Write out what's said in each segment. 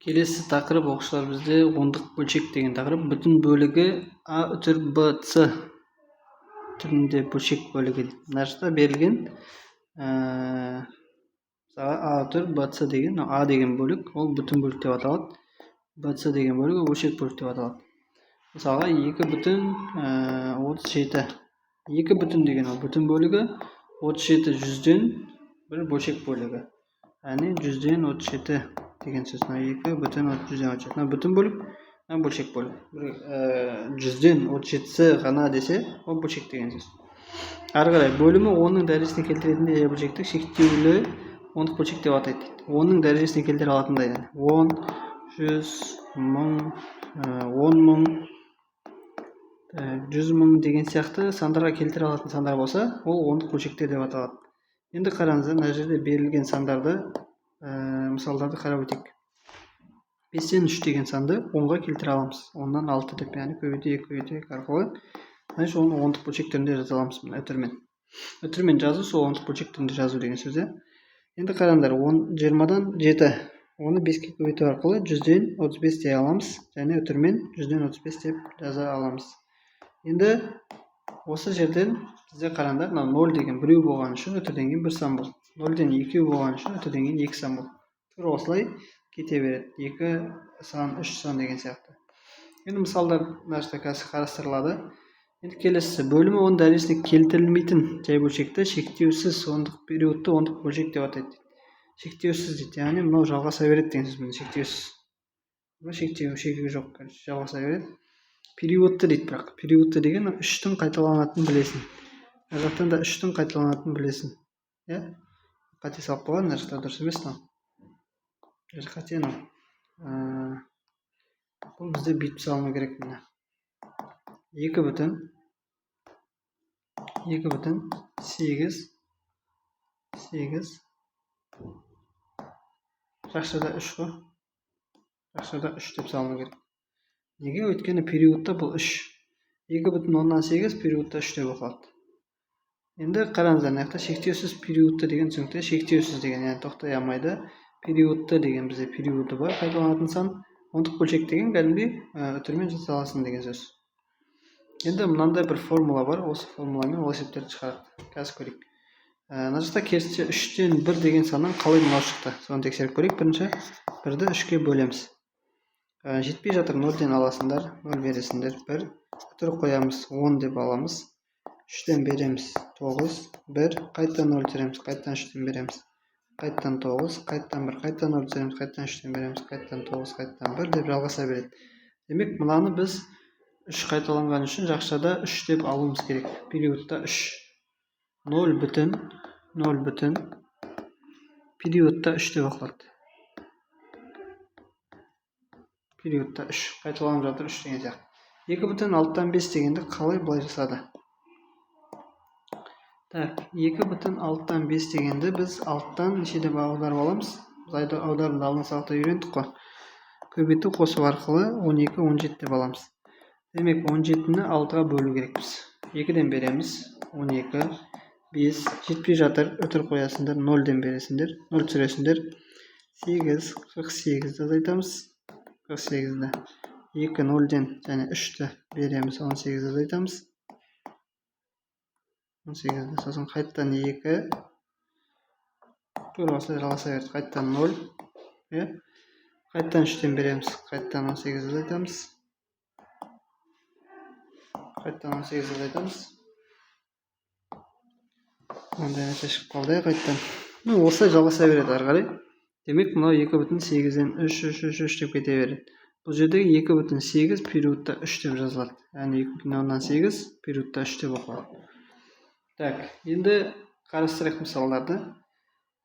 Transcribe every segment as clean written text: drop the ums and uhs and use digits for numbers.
Келесі тақырып оқушылар бізде ондық бөлшек деген тақырып. Бүтін бөлігі А үтір Б С түрінде бөлшек бөлігі дейді. Мына жақта берілген А үтір Б С деген, А деген бөлік ол бүтін бөлік деп аталады. Б С деген бөлігі бөлшек бөлік деп аталады. Мысалға 2,37. 2 бүтін деген ол бүтін бөлігі, 37 жүзден бір бөлшек бөлігі. Яғни 100-37 деген сөз. 2 бүтін 100-37. Бүтін бөлік, бөлшек бөлік. 100-37 ғана десе, ол бөлшек деген сөз. Ары қарай бөлімі 10-ның дәрежесіне келтіретіндей жай бөлшекті шектеулі ондық бөлшек деп атайды. 10-ның дәрежесіне келтіре алатындай. 10, 100, 1000, 10 мың, 100 мың деген сияқты сандарға келтіре алатын сандар болса, ол ондық бөлшектер деп аталады. Енді қараңыздар, мына жерде берілген сандарды, мысалдарды қарап өтейік. 5-тен 3 деген санды 10-ға келтіре аламыз. 10-нан 6 деп, яғни көбейту 2 арқылы, значит, оны ондық бөлшек түрінде жаза аламыз үтірмен. Үтірмен жазу, сол ондық бөлшек түрінде жазу деген сөз. Енді қараңдар, 20-дан 7, оны 5-ке көбейту арқылы 100-ден 35 дей аламыз, және үтірмен 100-ден 35 деп жаза аламыз. Енді осы жерден бізде қараңдар, 0 деген біреу болған үшін үтірден кейін бір сан болды. 0-ден 2 болған үшін үтірден кейін 2 сан болды. Тура осылай кете береді. 2 сан, 3 сан деген сияқты. Енді мысалдар қарастырылады. Енді келесі бөлімі 10 дәрежесіне келтірілмейтін жай бөлшекті шектеусіз ондық периодты ондық бөлшек деп атайды. Шектеусіз дейді. Яғни мынау жалғаса береді деген сөз. Шектеусіз. Бұл шектеу жоқ, жалғаса береді. Периодты дейді, бірақ периодты деген 3-тің қайталанатынын білесің. Мына жақтан да 3-тің қайталанатынын білесің. Қате салып қойған, мына жақта дұрыс емес. Қате мынау. Бұл бізде бүйтіп салыну керек. 2 бүтін 8 жақшада 3 қой. Жақшада 3 деп салыну керек. Неге? Өйткені периодта бұл 3. 2,8 периодта 3 деп оқылады. Енді қараңыздар, мына жақта шектеусіз периодты деген түсінікті. Шектеусіз деген, яғни тоқтай алмайды. Периодты деген бізде периоды бар, қайталанатын сан. Ондық бөлшек деген кәдімгідей үтірмен жаза аласың деген сөз. Енді мынандай бір формула бар. Осы формуламен ол есептерді шығардық. Қазір көрейік. Мына жақта керісінше 3-тен 1 деген саннан қалай мынау шықты? Соны тексеріп көрейік. Бірінші 1-ді 3-ке бөлеміз. Жетпей жатыр, 0-ден аласыңдар, 0 бересіңдер. 1 үтір қоямыз, 10 деп аламыз. 3-тен береміз 9, 1, қайттан 0 түсіреміз, қайттан 3-тен береміз. Қайттан 9, қайттан 1, қайттан 0 түсіреміз, қайттан 3-тен береміз, қайттан 9, қайттан 1 деп жалғаса береді. Демек, мынаны біз 3 қайталанған үшін жақшада 3 деп алуымыз керек. Периодта 3. 0 бүтін, периодта 3 деп оқылады. Периодта 3. Қайталанып жатыр 3 деген сияқты. 2,6-5 дегенді қалай былай жасады? 2,6-5 дегенді біз алттан неше деп аударып аламыз? Біз аударымды алдын сабақта үйрендік қой. Көбейту қосу арқылы 12, 17 деп аламыз. Демек, 17-ні 6-ға бөлу керекпіз. 2-ден береміз 12, 5, жетпей жатыр, үтір қоясыңдар, 0-ден бересіңдер, 0 түсіресіңдер, 8, 48-ді азайтамыз. 48-ді 2, 0-ден және 3-ті береміз, 18-ді азайтамыз. 18-ді, сосын қайттан 2, тура осылай жалғаса береді. Қайттан 0, қайттан 3-тен береміз, қайттан 18-ді азайтамыз. Қайттан 18-ді азайтамыз. Ондай нәрсе шығып қалды, қайттан. Осылай жалғаса береді ары қарай. Демек, мынау 2,8-ден 3 деп кете береді. Бұл жердегі 2,8 периодта 3 деп жазылады. Яғни 2,8 периодта 3 деп оқылады. Енді қарастырайық мысалдарды.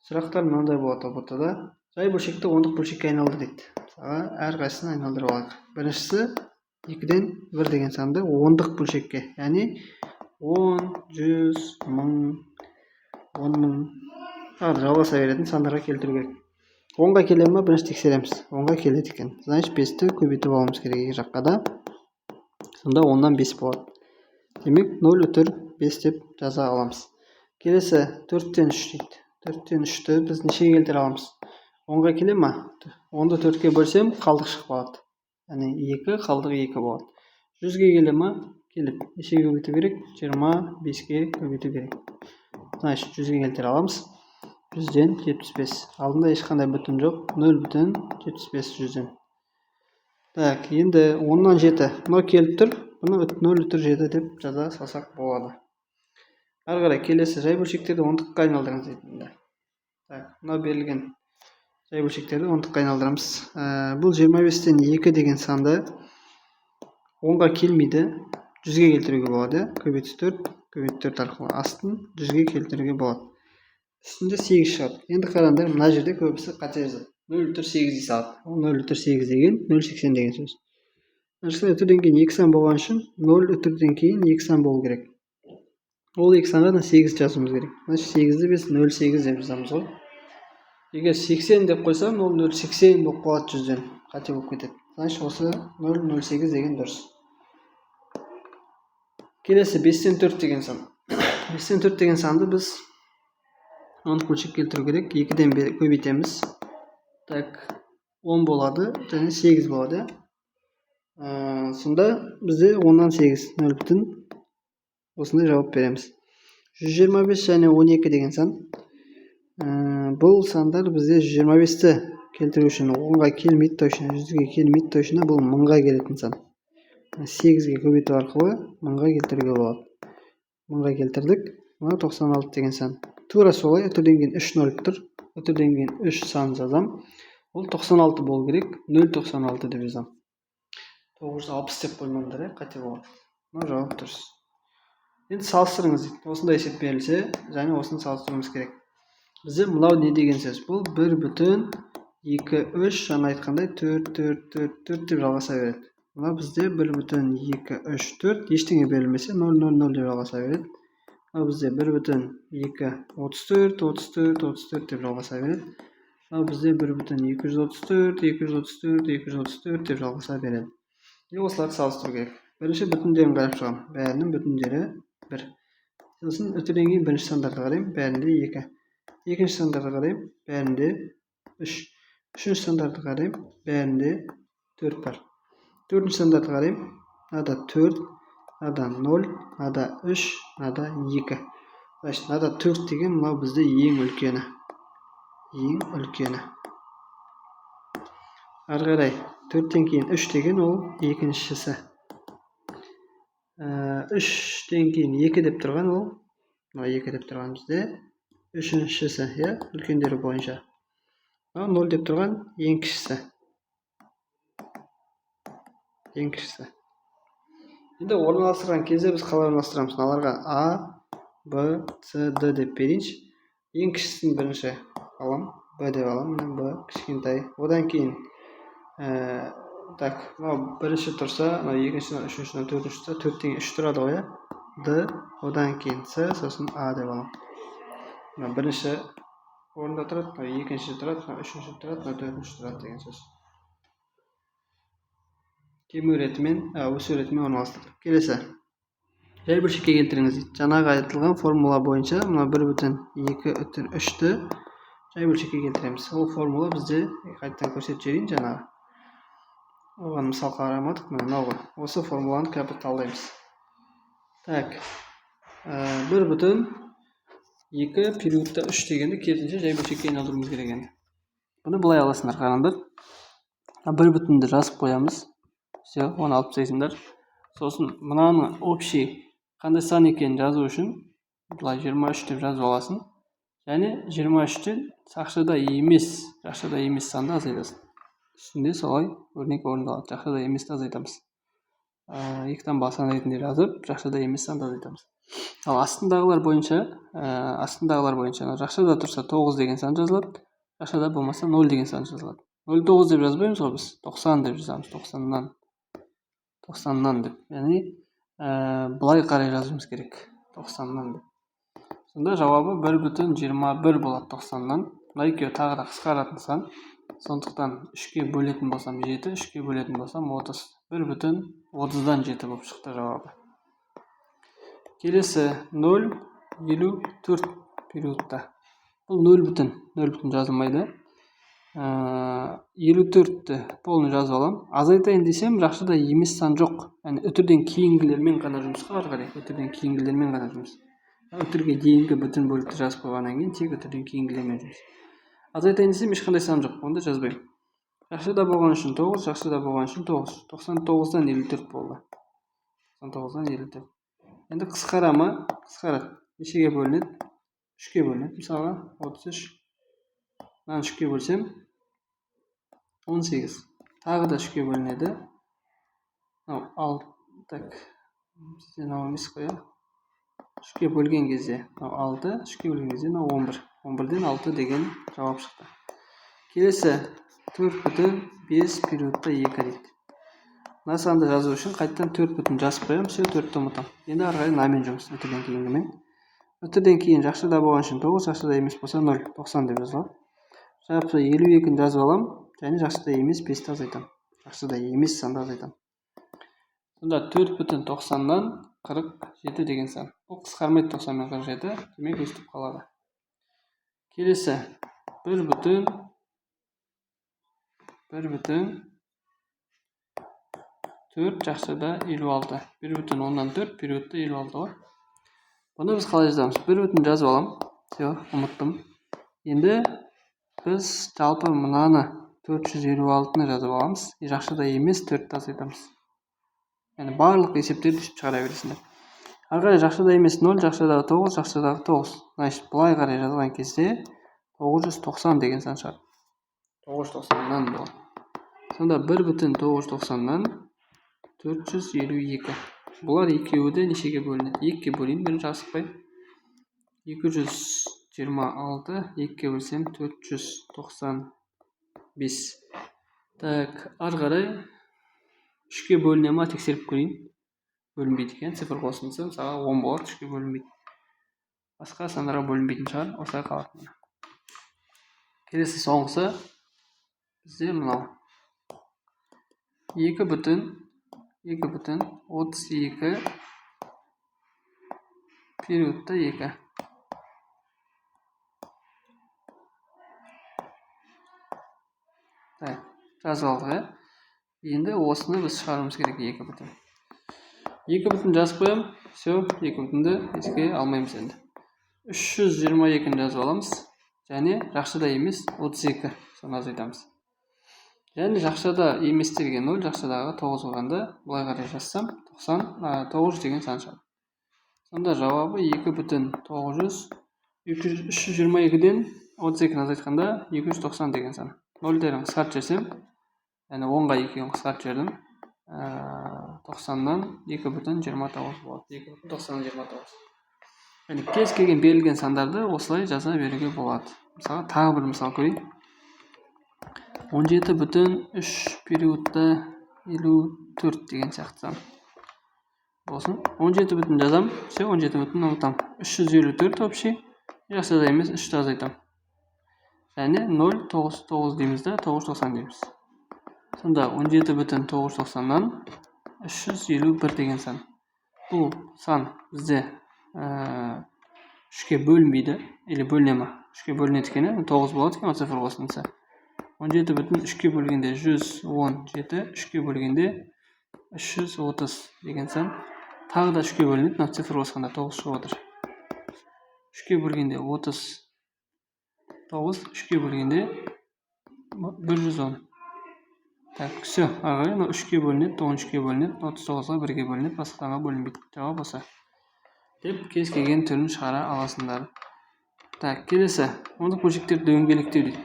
Сұрақтар мынандай болады ортада. Жай бөлшекті ондық бөлшекке айналды дейді. Әрқайсысын айналдырып алайық. Біріншісі 2-ден 1 деген санды ондық бөлшекке. Яғни 10, 100, 1000, 10 мың жалғаса беретін сандарға келтіру керек. 10-ға келе ме? Бірінші тексереміз. 10-ға келеді екен. Значит, 5-ті көбейтіп алуымыз керек екі жаққа да. Сонда 10-нан 5 болады. Демек, 0 үтір 5 деп жаза аламыз. Келесі 4-тен 3 дейді. 4-тен 3-ті біз нешеге келтіре аламыз? 10-ға келе ма? 10-ды 4-ке бөлсем, қалдық шығып қалады. Яғни 2, қалдық 2 болады. 100-ге келе ма? Келіп. Нешеге көбейту керек? 25-ге көбейту керек. Значит, 100-ге келтіре аламыз. 100-ден 75. Алдында ешқандай бүтін жоқ. 0,75 100-ден. Так, енді 10-нан 7. Мынау келіп тұр. Бұны 0,7 деп жаза салсақ болады. Ары қарай келесі жай бөлшектерді ондыққа айналдырамыз дейді. Так, мынау берілген жай бөлшектерді ондыққа айналдырамыз. Бұл 25-тен 2 деген санды 10-ға келмейді, 100-ге келтіруге болады. Көбейту 4 арқылы астын 100-ге келтіруге болады. Үстінде 8 шығады. Енді қараңдар, мына жерде көбісі қате жазады. 0,8 дей салады. Ол 0,8 деген 0,80 деген сөз. Үтірден кейін 2 сан болған үшін 0 үтірден кейін 2 сан болу керек. Ол 2 санға 8 жазуымыз керек. Значит, 8-ді біз 0,8 деп жазамыз ғой. Егер 80 деп қойсам, ол 0,80 болып қалады 100-ден. Қате болып кетеді. Значит, осы 0,08 деген дұрыс. Келесі 5-тен 4 деген сан. 5-тен 4 деген санды біз ондық бөлшекке келтіру керек. 2-ден көбейтеміз. Так, 10 болады, және 8 болады. Сонда бізде 10-нан 8, 0 бүтін осындай жауап береміз. 125 және 12 деген сан. Бұл сандар бізде 125-ті келтіру үшін 10-ға келмейді точно, 100-ге келмейді точно, бұл 1000-ға келетін сан. 8-ге көбейту арқылы 1000-ға келтіруге болады. 1000-ға келтірдік. Мына 96 деген сан. Тура солай, үтірден кейін 3 0 тұр. Үтірден кейін 3 сан жазам. Ол 96 болу керек. 0,96 деп жазам. 960 деп қоймаңдар, қате болады. Мына жауап дұрыс. Енді салыстырыңыз дейді. Осындай есеп берілсе, және осыны салыстыруымыз керек. Бізде мынау не деген сөз? Бұл 1 бүтін 2, 3, жаңа айтқандай 4 деп жалғаса береді. Мына бізде 1 бүтін 2, 3, 4, ештеңе берілмесе 0, 0, 0 деп жалғаса береді. Мына бізде 1 бүтін 2, 34 деп жалғаса береді. Мына бізде 1 бүтін 234 деп жалғаса береді. Осыларды салыстыру керек. Бірінші бүтіндерін қарап шығамын. Бәрінің бүтіндері 1. Сосын өтеден кейін бірінші сандарды қараймын, бәрінде 2. Екінші сандарды қараймын, бәрінде 3. Үшінші сандарды қараймын, бәрінде 4 бар. Төртінші сандарды қараймын, мынада 4, мынада 0, мынада 3, мынада 2. Значит, мынада 4 деген мынау бізде ең үлкені. Ары қарай 4-тен кейін 3 деген ол екіншісі. 3-тен кейін 2 деп тұрған ол, 2 деп тұрған бізде үшіншісі, үлкендері бойынша. 0 деп тұрған ең кішісі. Енді орналастырған кезде біз қалай орналастырамыз? Аларға A, B, C, D деп берейінші. Ең кішісін бірінші алам, B деп алам, B кішкентай. Одан кейін так, бірінші тұрса, екіншісінен, үшіншісінен, төртінші тұрса, 4-тен 3 тұрады ғой, D, одан кейін C, сосын A деп алам. Бірінші орында тұрады, екінші тұрады, үшінші тұрады, төртінші тұрады деген сөз. Кему ретімен, өсу ретімен орналастырдық. Келесі. Жай бөлшекке келтіріңіз дейді. Жаңағы айтылған формула бойынша, 1 бүтін 2 үтір 3-ті жай бөлшекке келтіреміз. Ол формула бізде қайтадан көрсетіп жіберейін жаңағы. Оған мысал қарамадық, мынау ғой. Осы формуланы кіріп талдаймыз. Так, 1 бүтін 2 периодта 3 дегенді керісінше жай бөлшекке айналдыруымыз керек енді. Бұны былай аласыңдар, қараңдар. 1 бүтінді жазып қоямыз. Все, оны алып тастайсыңдар. Сосын мынаның общий қандай сан екенін жазу үшін былай 23 деп жазып аласың. Және 23-тен жақшада емес санды азайтасың. Үстінде солай өрнек орындалады. Жақшада еместі азайтамыз. 2-тан басан ретінде жазып, жақшада емес санды азайтамыз. Ал астындағылар бойынша, жақшада тұрса 9 деген сан жазылады. Жақшада болмаса 0 деген сан жазылады. 0,9 деп жазбаймыз ғой біз. 90 деп жазамыз. 90-нан деп. Яғни былай қарай жазуымыз керек. 90-нан деп. Сонда жауабы 1 бүтін 21 болады 90-нан. Мына екеуі тағы да қысқаратын сан. Сондықтан 3-ке бөлетін болсам 7, 3-ке бөлетін болсам 30. 1 бүтін 30-дан 7 болып шықты жауабы. Келесі 0,54 периодта. Бұл 0 бүтін жазылмайды. 54-ті полный жазып аламын. Азайтайын десем, жақшыда емес сан жоқ. Яғни үтірден кейінгілермен ғана жұмысқа ары қарай, үтірден кейінгілермен ғана жұмыс. Үтірге дейінгі бүтін бөлікті жазып қойғаннан кейін тек үтірден кейінгілермен жұмыс. Азайтайын десем, ешқандай сан жоқ, онда жазбаймын. Жақшыда болған үшін 9, жақшыда болған үшін 9. 99-дан 54 болды. 99-дан 54. Енді қысқарама, қысқарады. Нешеге бөлінеді? 3-ке бөлінеді. Мысалға 33-нан 3-ке бөлсем 18. Тағы да 3-ке бөлінеді. Так, бізде емес қой. 3-ке бөлген кезде 6, 3-ке бөлген кезде 11. 11-ден 6 деген жауап шықты. Келесі 4,5 периодта 2 дейді. Мына санды жазу үшін қайттан 4 жазып қоямын, все 4-ті ұмытамын. Енді ары қарай намен жұмыс, үтірден кейінгімен. Үтірден кейін жақшыда болған үшін 9, жақшыда емес болса 0, 90 деп жазылады. Жақсы 52-ні жазып аламын, және жақшыда емес 5-ті азайтамын. Жақшыда емес санды азайтамын. Сонда 4,90-нан 47 деген сан. Бұл қысқармайды 90 мен 47, демек өстіп қалады. Келесі 1,4 жақшыда 56. 1,4 периодта 56 ғой. Бұны біз қалай жазамыз? 1 жазып аламын. Все, ұмыттым. Енді біз жалпы мынаны 456-ны жазып аламыз. Жақшыда емес 4-ті азайтамыз. Яғни барлық есептерді түсіп шығара бересіңдер. Ары қарай жақшыда емес 0, жақшыдағы 9, жақшыдағы 9. Значит, бұлай қарай жазған кезде 990 деген сан шығады. 990-нан болады. Сонда 1,990-нан 452. Бұлар екеуі де нешеге бөлінеді? 2-ке бөлейін, бірінші асықпай. 226, 2-ке бөлсем 495. Так, ары қарай 3-ке бөліне ма тексеріп көрейін. Бөлінбейді екен, цифр қосылса, мысалға 10 болады, 3-ке бөлінбейді. Басқа сандарға бөлінбейтін шығар, осылай қалады. Келесі соңғысы бізде мынау. 2,32 периодта 2. Так, жазып алдық. Енді осыны біз шығаруымыз керек 2,2. 2,2 жазып қоямын. Все, 2,2-ді еске алмаймыз енді. 322-ні жазып аламыз. Және жақшыда емес 32. Соны азайтамыз. Және жақшыда еместерге 0, жақшыдағы 9 болғанда бұлай қарай жазсам 900 деген сан шығады. Сонда жауабы 322-ден 32-ні азайтқанда 290 деген сан. 0-дерін қысқарт жерсем, яғни 10-ға 2-ін қысқарт жердім. 90-нан 2,29 болады. 2,29. Яғни кез келген берілген сандарды осылай жаза беруге болады. Мысалы, тағы бір мысал көрейін. 17,3 периодта 54 деген сияқты сан. Болсын. 17 жазам. Все, 17 ұмытам. 354 общий. Жақшыда емес 3-ті азайтам. Және 0, 9, 9 дейміз да, 990 дейміз. Сонда 17,990-нан 351 деген сан. Бұл сан бізде 3-ке бөлінбейді. Или бөліне ма? 3-ке бөлінеді екен, 9 болады екен, цифр қосылса. 17,3-ке бөлгенде 117, 3-ке бөлгенде 330 деген сан. Тағы да 3-ке бөлінеді, мына цифр қосқанда 9 шығып отыр. 3-ке бөлгенде 39, 3-ке бөлгенде 110. Так, все, ағай, 3-ке бөлінеді, 13-ке бөлінеді, 39-ға 1-ге бөлінеді, басқаға бөлінбейді. Жауап осы. Деп кез келген түрін шығара аласыңдар. Так, келесі. Ондық бөлшектерді дөңгелектеу дейді.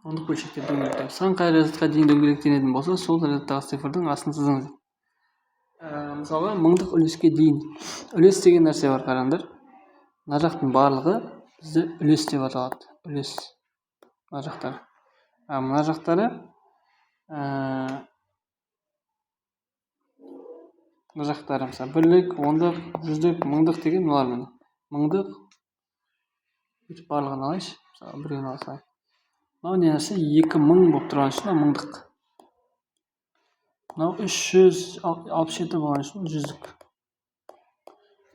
Ондық бөлшектерді дөңгелектеу. Сан қай разрядқа дейін дөңгелектенетін болса, сол разрядтағы цифрдың астын сызыңыз. Мысалға, мыңдық үлеске дейін. Үлес деген нәрсе бар, қараңдар. Мына жақтың барлығы бізде үлес деп аталады. Үлес. Мына жақтары. Мына жақтары мына жақтары мысалы бірлік, ондық, жүздік, мыңдық деген мыналар міне. Мыңдық барлығын алайыншы. Мысалы біреуін алсақ. Мынау не нәрсе 2000 болып тұрған үшін мыңдық. Мынау 367 болған үшін жүздік.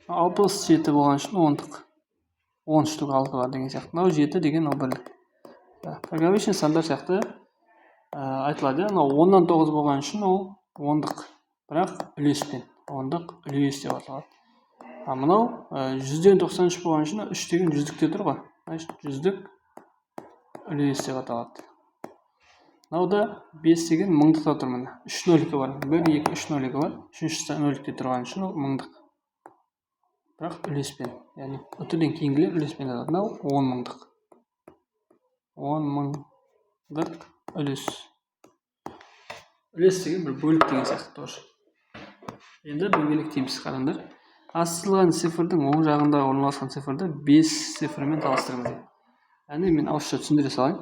67 болған үшін ондық. 10 штук алды бар деген сияқты. Мынау 7 деген ол бірлік. пограничный сандар сияқты айтылады. Анау 10-нан 9 болған үшін ол ондық, бірақ үлеспен. Ондық үлес деп аталады. Мынау 100-ден 93 болған үшін 3 деген жүздікте тұр ғой. Значит, жүздік үлес деп аталады. Мынауда 5 деген мыңдықта тұр міне. 3 нөлікі бар. 1, 2, 3 нөлікі бар. 3-ші нөлікте тұрған үшін ол мыңдық. Бірақ үлеспен. Яғни үтірден кейінгілер үлеспен аталады. Мынау 10 мыңдық. 10 мыңдық үлес. Үлес деген бір бөлік деген сияқты тоже. Енді дөңгелек дейміз, қараңдар. Астырылған цифрдың оң жағында орналасқан цифрды 5 цифрымен салыстырыңыз. Яғни мен ауызша түсіндіре салайын.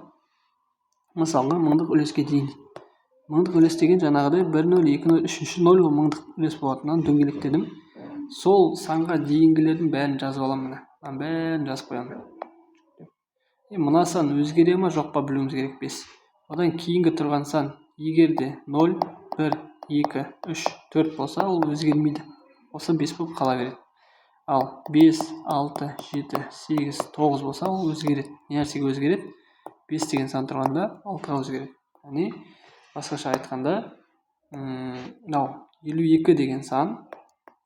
Мысалға, мыңдық үлеске дейін. Мыңдық үлес деген жаңағыдай 1 0, 2 0, 3 0 мыңдық үлес болатынын дөңгелектедім. Сол санға дейінгілердің бәрін жазып аламын. Бәрін жазып қоямын. Мына сан өзгере ма, жоқ па білуіміз керек 5. Одан кейінгі тұрған сан егерде 0, 1, 2, 3, 4 болса, ол өзгермейді. Осы 5 болып қала береді. Ал 5, 6, 7, 8, 9 болса, ол өзгереді. Не нәрсеге өзгереді? 5 деген сан тұрғанда 6-ға өзгереді. Яғни басқаша айтқанда, 52 деген сан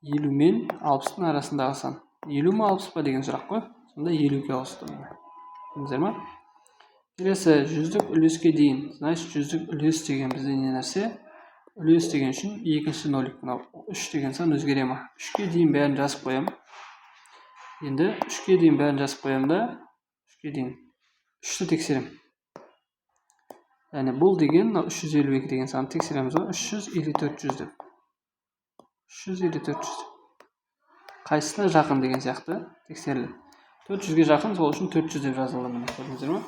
50 мен 60-тың арасындағы сан. 50 ма 60 па деген сұрақ қой. Сонда 50-ге ауысты. Білдіңіздер ма? Келесі жүздік үлеске дейін. Значит, жүздік үлес деген бізде не нәрсе? Үлес деген үшін екінші нөлік. 3 деген сан өзгере ма? 3-ке дейін бәрін жазып қоямын. Енді 3-ке дейін бәрін жазып қоямын да 3-ке дейін 3-ті тексерем. Яғни бұл деген 352 деген санды тексереміз ғой. 350-400 деп. 350-400. Қайсысына жақын деген сияқты тексеріледі. 400-ге жақын, сол үшін 400 деп жазылды міне. Көрдіңіздер ме?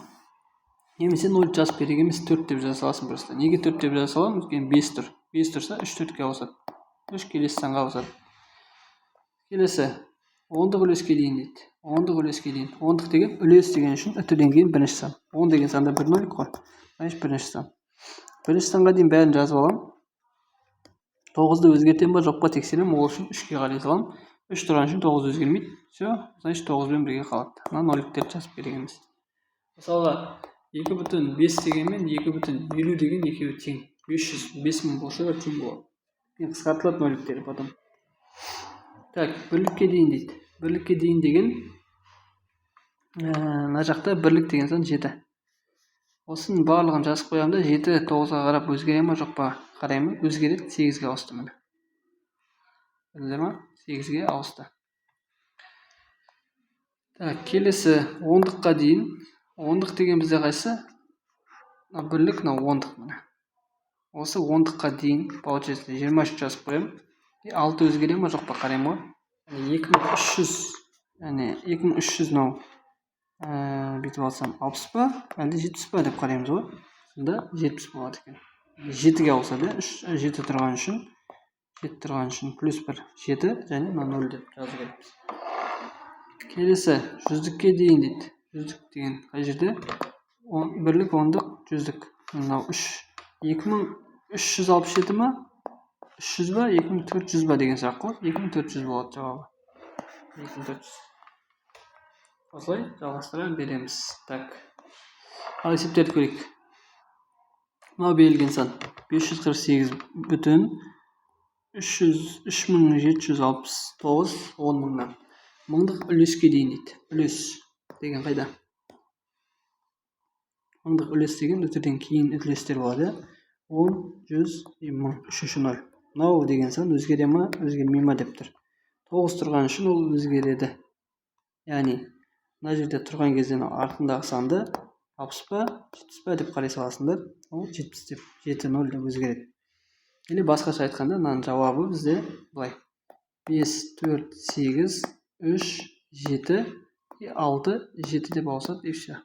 Немесе 0 жазып керек емес, 4 деп жаза саласың просто. Неге 4 деп жаза саламын? Өйткені 5 тұр. 5 тұрса 3 4-ке ауысады. 3 келесі санға ауысады. Келесі ондық үлеске дейін дейді. Ондық үлеске дейін. Ондық деген үлес деген үшін үтіден кейін бірінші сан. 10 деген санда 1 нөлік қой. Значит, бірінші сан. Бірінші санға дейін бәрін жазып аламын. 9-ды өзгертем ба, жоқ па тексерем. Ол үшін 3-ке қарай саламын. 3 тұрған үшін 9 өзгермейді. Все, значит 9 бен бірге қалады. Мына нөліктерді жазып керек емес. Мысалға 2,5 деген мен 2,50 деген екеуі тең. 500 болса да тең болады. Қысқартылады нөліктері потом. Так, бірлікке дейін дейді. Бірлікке дейін деген мына жақта бірлік деген сан 7. Осының барлығын жазып қоямын да 7 9-ға қарап өзгере ма, жоқ па қараймын. Өзгереді, 8-ге ауысты міне. Білдіңіздер ма? 8-ге ауысты. Так, келесі ондыққа дейін. Ондық деген бізде қайсы? Бірлік, ондық міне. Осы ондыққа дейін получается 23 жазып қоямын. 6 өзгере ма, жоқ па қараймын ғой. 2300, яғни 2300 бүйтіп алсам 60 па, әлде 70 па деп қараймыз ғой. Сонда 70 болады екен. 7-ге ауысады. 7 тұрған үшін 7 тұрған үшін плюс 1 7 және 0 деп жазу керекпіз. Келесі жүздікке дейін дейді. Жүздік деген қай жерде? Бірлік, ондық, жүздік. Мынау 2367 ма? 300 ба, 2400 ба деген сұрақ қой. 2400 болады жауабы. 2400. Осылай жалғастыра береміз. Так. Ал есептерді көрейік. Мынау берілген сан 548 бүтін 3769 10 мыңнан. Мыңдық үлеске дейін дейді. Үлес деген қайда? Мыңдық үлес деген өтірден кейін үлестер болады. 10, 100, 1000, 3-ші нөл. Мынау деген сан өзгере ма, өзгермей ма деп тұр. 9 тұрған үшін ол өзгереді. Яғни мына жерде тұрған кезде артындағы санды 60 па, 70 па деп қарай саласыңдар. Ол 70 деп, 7-0 деп өзгереді. Или басқаша айтқанда, мынаның жауабы бізде былай. 5, 4, 8, 3, 7, 6, 7 деп ауысады, и все.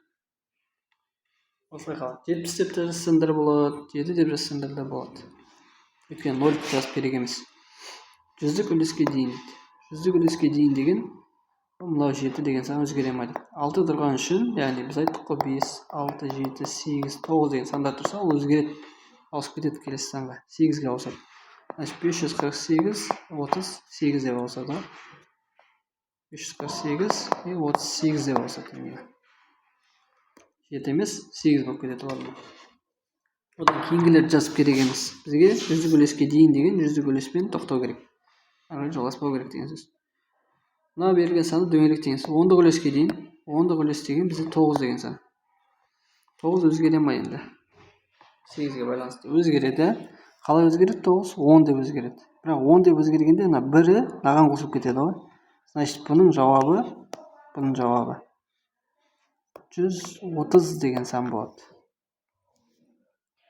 Осылай қалады. 70 деп жазсаңдар болады, 7 деп жазсаңдар да болады. Өйткені 0 жазып керек емес. Жүздік үлеске дейін дейді. Жүздік үлеске дейін деген мынау 7 деген сан өзгере ма дейді. 6 тұрған үшін, яғни біз айттық қой 5, 6, 7, 8, 9 деген сандар тұрса, ол өзгереді. Ауысып кетеді келесі санға. 8-ге ауысады. Значит, 548, 38 деп ауысады. 548 и 38 деп ауысады. 7 емес 8 болып кетеді олар. Одан кейінгілерді жазып керек емес. Бізге жүздік үлеске дейін деген жүздік үлеспен тоқтау керек. Ары жалғаспау керек деген сөз. Мына берілген саны дөңгелек деген сөз. 10-дық үлеске дейін. 10-дық үлес деген бізде 9 деген сан. 9 өзгере ма енді? 8-ге байланысты өзгереді. Қалай өзгереді? 9 10 деп өзгереді. Бірақ 10 деп өзгергенде мына 1-і мынаған қосылып кетеді ғой. Значит, бұның жауабы 130 деген сан болады.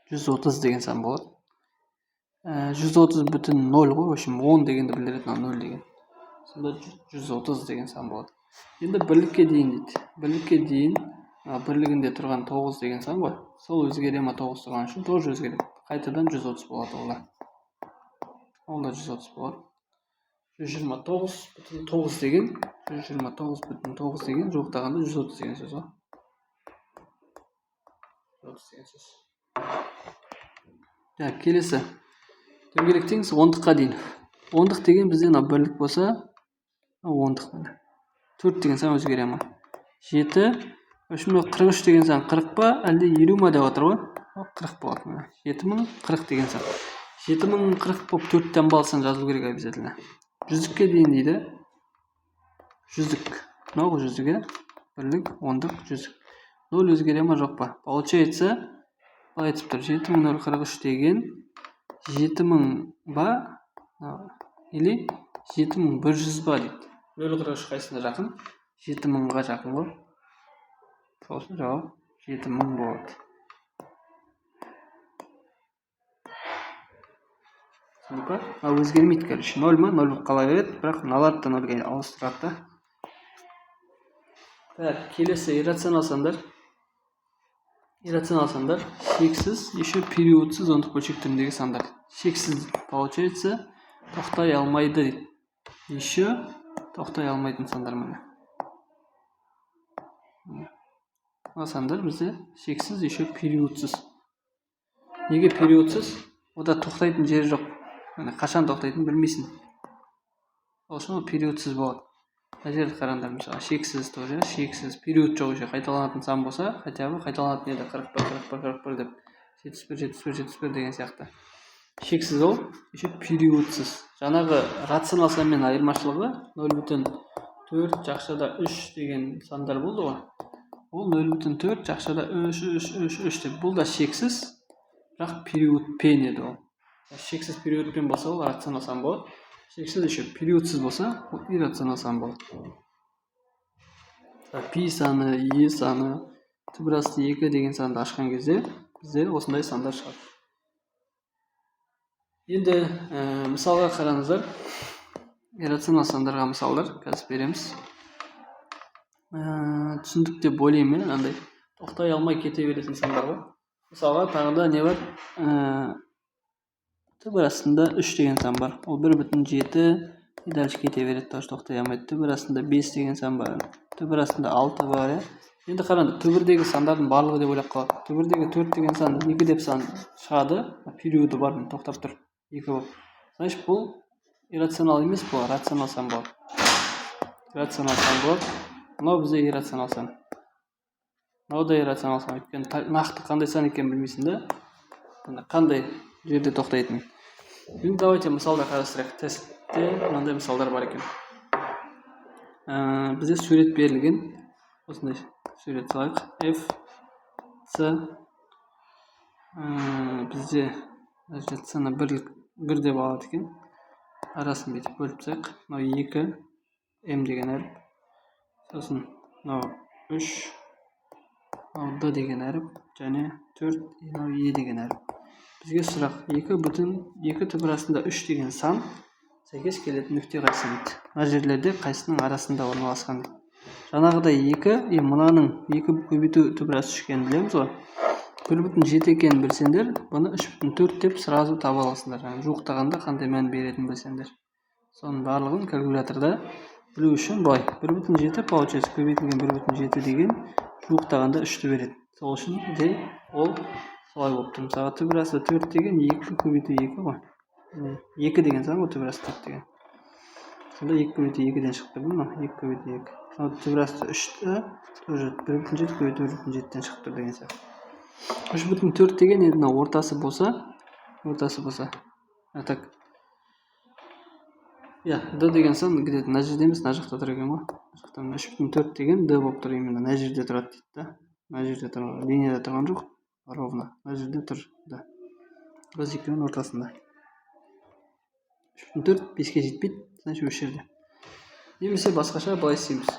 130 деген сан болады. 130 бүтін 0 ғой. В общем, 10 дегенді білдіреді, 0 деген. Сонда 130 деген сан болады. Енді бірлікке дейін дейді. Бірлікке дейін бірлігінде тұрған 9 деген сан ғой. Сол өзгере ма 9 тұрған үшін тоже өзгереді. Қайтадан 130 болады олар. Ол да 130 болады. 129,9 деген 129,9 деген жоқтағанда 130 деген сөз ғой. 130 деген сөз. Келесі. Дөңгелек теңіз 10-дыққа дейін. 10-дық деген бізде бірлік болса, 10-дық. 4 деген сан өзгере ма? 7. В общем, 43 деген сан 40 па, әлде 50 ма деп отыр ғой? 40 болады. 7040 деген сан. 7040 болып 4-тен балсан жазу керек обязательно. Жүздікке дейін дейді. Жүздік. Мынау жүздігі. Бірлік, 10-дық, жүздік. 0 өзгере ма жоқ па? Получается, қалай айтып тұр? 7043 деген 7000 ба или 7100 ба дейді. 043 қайсына жақын? 7000-ға жақын ғой. Сосын жауап 7000 болады. Түсінді? Өзгермейді, короче. 0 ма? 0 болып қала береді, бірақ мыналарды да 0-ге ауыстырады да. Келесі иррационал сандар. Иррационал сандар шексіз, еще периодсыз ондық бөлшек түріндегі сандар. Шексіз, получается, тоқтай алмайды дейді. Еще тоқтай алмайтын сандар міне. Мына сандар бізде шексіз, еще периодсыз. Неге периодсыз? Ода тоқтайтын жері жоқ. Қашан тоқтайтын білмейсің. Ол үшін ол периодсыз болады. Мына жерді қараңдар, мысалы шексіз тоже, шексіз, период жоқ еще қайталанатын сан болса, хотя бы қайталанатын еді 41 деп 71 деген сияқты. Шексіз ол, еще периодсыз. Жаңағы рационал санмен айырмашылығы 0,4 жақшада 3 деген сандар болды ғой. Ол 0,4 жақшада 3 деп. Бұл да шексіз, бірақ периодпен еді ол. Шексіз периодпен болса ол рационал сан болады. Шексіз еще периодсыз болса ол иррационал сан болады. Пи саны, Е саны, түбір асты 2 деген санды ашқан кезде бізде осындай сандар шығады. Енді мысалға қараңыздар. Иррационал сандарға мысалдар қазір береміз. Түсіндік деп ойлаймын, андай тоқтай алмай кете беретін сандар ғой. Мысалға тағында не бар? Түбір астында 3 деген сан бар. Ол 1,7 и дальше кете береді, тоже тоқтай алмайды. Түбір астында 5 деген сан бар. Түбір астында 6 бар. Енді қараңдар, түбірдегі сандардың барлығы деп ойлап қалады. Түбірдегі 4 деген сан 2 деп сан шығады. Периоды бар, тоқтап тұр. 2 болып. Значит, бұл иррационал емес, бұл рационал сан болады. Рационал сан болады. Мынау бізде иррационал сан. Мынау да иррационал сан. Өйткені нақты қандай сан екенін білмейсің да. Қандай жерде тоқтайтын. Енді давайте мысалдар қарастырайық. Тестте мынандай мысалдар бар екен. Бізде сурет берілген. Осындай сурет салайық. F, C. Бізде C-ны 1 деп алады екен. Арасын бүйтіп бөліп тастайық. Мынау 2, M деген әріп. Сосын мынау 3, мынау D деген әріп. Және 4, мынау E деген әріп. Бізге сұрақ 2 түбір астында 3 деген сан сәйкес келетін нүкте қайсы дейді. Мына жерлерде қайсының арасында орналасқан дейді. Жаңағыдай 2, мынаның 2 көбейту түбір асты 3 екенін білеміз ғой. 1,7 екенін білсеңдер, бұны 3,4 деп сразу таба аласыңдар. Жуықтағанда қандай мән беретінін білсеңдер. Соның барлығын калькуляторда білу үшін былай. 1,7 получается көбейтілген 1,7 деген жуықтағанда 3-ті береді. Сол үшін де ол солай болып тұр. Мысалы түбір асты 4 деген 2 көбейту 2 ғой. 2 деген сан ғой түбір асты 4 деген. Сонда 2 көбейту 2-ден шықты бұл ма? 2 көбейту 2. түбір асты 3-ті тоже 1,7 көбейту 1,7-тен шығып тұр деген сияқты. 3,4 деген енді мына ортасы болса, так. D деген сан где-то мына жерде емес, мына жақта тұр екен ғой. Мына жақтан 3,4 деген D болып тұр, именно мына жерде тұрады дейді да. Мына жерде тұрған, линияда тұрған жоқ, ровно. Мына жерде тұр D. Біз екеуінің ортасында. 3,4 5-ке жетпейді, значит осы жерде. Немесе басқаша былай істейміз.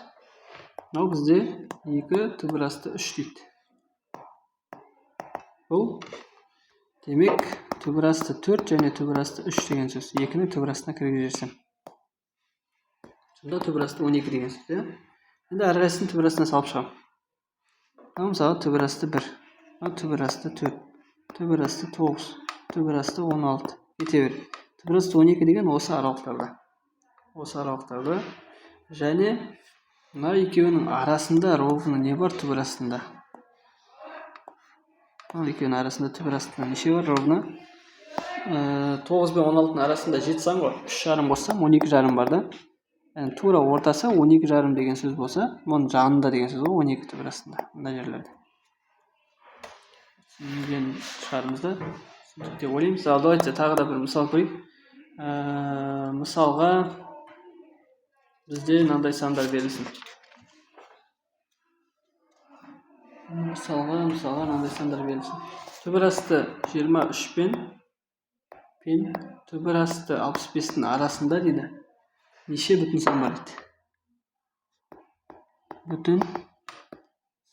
Мынау бізде 2 түбір асты 3 дейді. Бұл демек түбір асты 4 және түбір асты 3 деген сөз. 2-ні түбір астына кіргізерсем. Сонда түбір асты 12 деген сөз. Енді әрқайсысын түбір астына салып шығамын. Мысалы түбір асты 1, түбір асты 4, түбір асты 9, түбір асты 16. Кете бер. Түбір асты 12 деген осы аралықтарда. Және мына екеуінің арасында ровно не бар түбір астында? Мына екеуінің арасында түбір астында неше бар ровно? 9 пен 16-ның арасында 7 сан ғой. 3,5 болса 12,5 бар да. Yani тура ортасы 12,5 деген сөз болса, мұның жанында деген сөз ғой 12 түбір астында. Мына жерлерде. Түсінген шығармыз да. Түсіндік деп ойлаймыз. Ал давайте тағы да бір мысал көрейік. Мысалға бізде мынандай сандар берілсін. Мысалға мынандай сандар берілсін. Түбір асты 23 пен түбір асты 65-дің арасында дейді. Неше бүтін сан бар дейді. Бүтін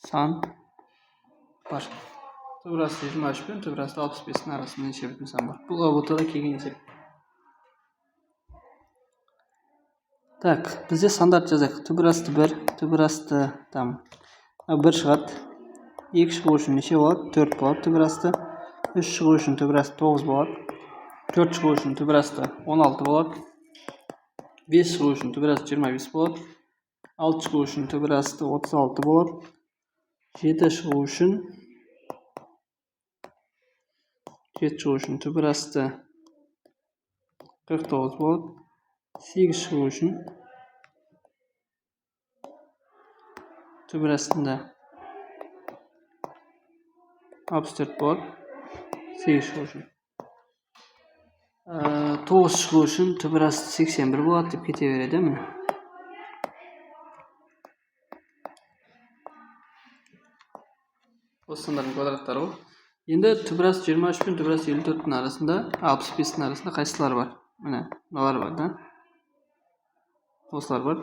сан бар. Түбір асты 23 пен түбір асты 65-дің арасында неше бүтін сан бар. Бұл АБТ-да келген есеп. Так, бізде сандарды жазайық. Түбір асты 1, түбір асты 1 шығады. 2 шығу үшін неше болады? 4 болады түбір асты. 3 шығу үшін түбір асты 9 болады. 4 шығу үшін түбір асты 16 болады. 5 шығу үшін түбір асты 25 болады. 6 шығу үшін түбір асты 36 болады. 7 шығу үшін түбір асты 49 болады. 8 шығу үшін түбір астында 64 болады. 8 шығу үшін. 9 шығу үшін түбір асты 81 болады деп кете береді. Міне. Осы сандардың квадраттары ғой. Енді түбір асты 23 пен түбір асты 54-дің арасында, 65-дің арасында қайсылар бар? Міне, мыналар бар да. Осылар бар.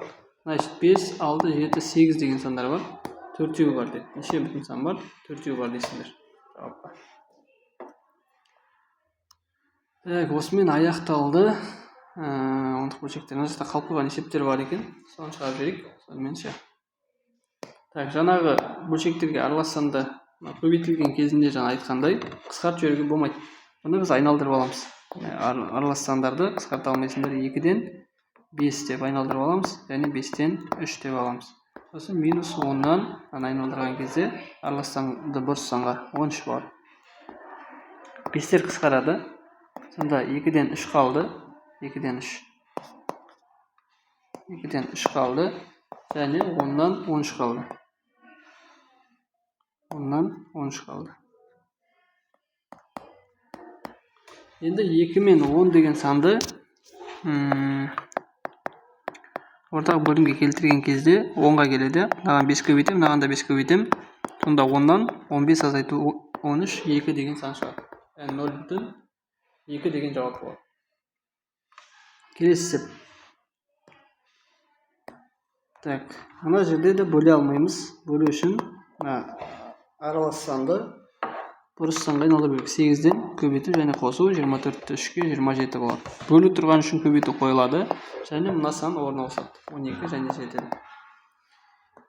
Значит, 5, 6, 7, 8 деген сандар бар. 4-еу бар дейді. Неше бүтін сан бар? 4-еу бар дейсіңдер. Жауапқа. Так, осымен аяқталды. Ондық бөлшектер. Мына жақта қалып қойған есептер бар екен. Соны шығарып жіберейік. Сонымен ше. Так, жаңағы бөлшектерге аралас санды көбейтілген кезінде жаңа айтқандай қысқартып жіберуге болмайды. Бұны біз айналдырып аламыз. Аралас сандарды қысқарта алмайсыңдар. 2-ден 5 деп айналдырып аламыз, және 5-тен 3 деп аламыз. Сосын минус 10-нан айналдырған кезде аралас санды бұрыс санға 13 болады. 5-тер қысқарады. Сонда 2-ден 3 қалды. 2-ден 3 қалды. Және 10-нан 13 қалды. 10-нан 13 қалды. Енді 2 мен 10 деген санды ортақ бөлімге келтірген кезде 10-ға келеді. Мынаған 5 көбейтем, мынаған да 5 көбейтем. Сонда 10-нан 15 азайту 13, 2 деген сан шығады. Yani 0,2 деген жауап болады. Келесі есеп. Так, ана жерде де бөле алмаймыз. Бөлу үшін аралас санды бұрыс санға айналдыру керек. 8-ден көбейту және қосу 24-ті 3-ке 27 болады. Бөлу тұрған үшін көбейту қойылады. Және мына сан орын алысады. 12 және 7.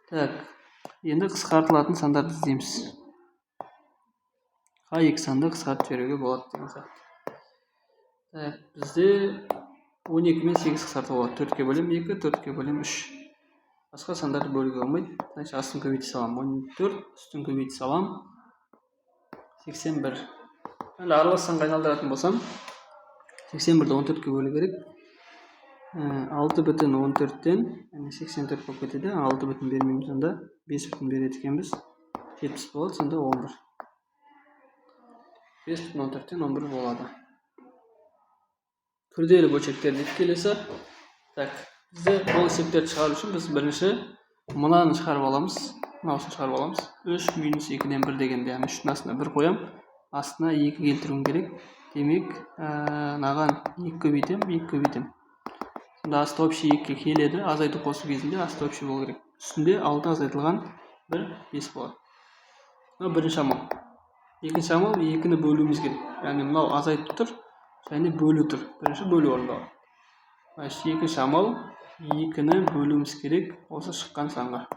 Так, енді қысқартылатын сандарды іздейміз. Қай екі санды қысқартып жіберуге болады деген сияқты. Так, бізде 12 мен 8 қысқартып болады. 4-ке бөлем 2, 4-ке бөлем 3. Басқа сандарды бөлуге болмайды. Значит, астын көбейте салам. 14, үстін көбейте салам. 81. Әлі аралас санға айналдыратын болсам, 81-ді 14-ке бөлу керек. 6,14-тен 84 болып кетеді. 6 бермейміз онда. 5 береді екенбіз. 70 болады, сонда 11. 5,14-тен 11 болады. Күрделі бөлшектер деп келесі. Так, бізде бұл есептерді шығару үшін біз бірінші мынаны шығарып аламыз. Мынасын шығарып аламыз. 3 минус 2-ден 1 дегенде, яғни 3-дің астына 1 қоям, астына 2 келтіруім керек. Демек, наған 2 көбейтем, 2 көбейтем. Сонда асты общий 2 келеді, азайту қосу кезінде асты общий болу керек. Үстінде 6 азайтылған 1 5 болады. Мынау бірінші амал. Екінші амал 2-ні бөлуіміз керек. Яғни мынау азайтып тұр, және бөлу тұр. Бірінші бөлу орындалады. Екінші амал 2-ні бөлуіміз керек осы шыққан санға.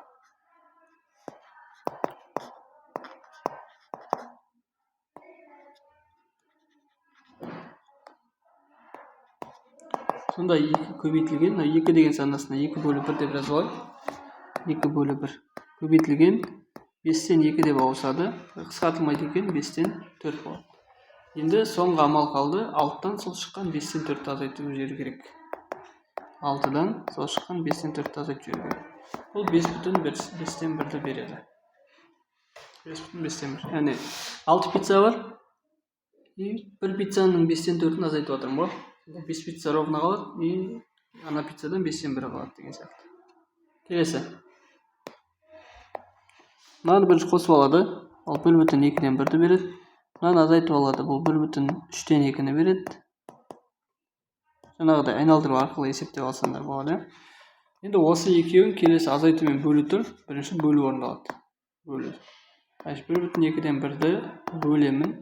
Сонда 2 көбейтілген, 2 деген санасына 2 бөлі 1 деп жазылады. 2 бөлі 1 көбейтілген 5-тен 2 деп ауысады. Қысқартылмайды екен, 5-тен 4 болады. Енді соңғы амал қалды. 6-тан сол шыққан 5-тен 4 азайтып жіберу керек. 6-дан сол шыққан 5-тен 4 азайтып жіберу керек. Бұл 5,5-тен 1-ді береді. 5,5-тен 1. Яғни 6 пицца бар. Bir пиццаның 5-тен 4-ін азайтып отырмын ғой. 5 пицца ровно қалады, и ана пиццадан 5-тен 1 қалады деген сияқты. Келесі. Мынаны бірінші қосып алады. Ол 1,2-ден 1-ді береді. Мынаны азайтып алады. Бұл 1,3-тен 2-ні береді. Жаңағыдай айналдыру арқылы есептеп алсаңдар болады. Енді осы екеуін келесі азайтумен бөлу тұр. Бірінші бөлу орындалады. Бөлу. 1,2-ден 1-ді бөлемін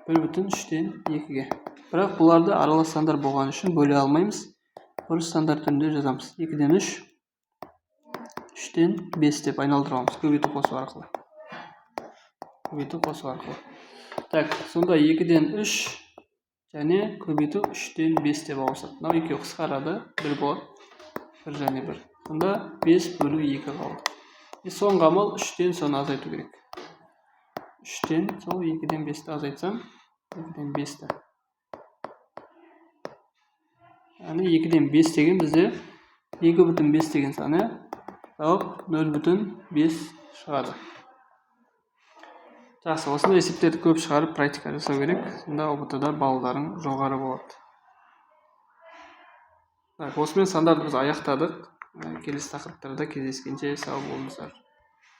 1,3-тен 2-ге. Бірақ бұларды аралас сандар болған үшін бөле алмаймыз. Бұрыс сандар түрінде жазамыз. 2-ден 3, 3-тен 5 деп айналдырамыз. Көбейту қосу арқылы. Көбейту қосу арқылы. Так, сонда 2-ден 3 және көбейту 3-тен 5 деп ауысады. Мынау екеуі қысқарады, 1 болады. 1 және 1. Сонда 5 бөлу 2 қалды. Соңғы амал 3-тен соны азайту керек. 3-тен сол 2-ден 5-ті азайтсам, 2-ден 5-ті. Яғни 2-ден 5 деген бізде 2,5 деген саны, тауып 0,5 шығады. Жақсы, осындай есептерді көп шығарып практика жасау керек. Сонда ұбт-да балдарың жоғары болады. Осымен сандарды біз аяқтадық. Келесі тақырыптарда кездескенше сау болыңыздар.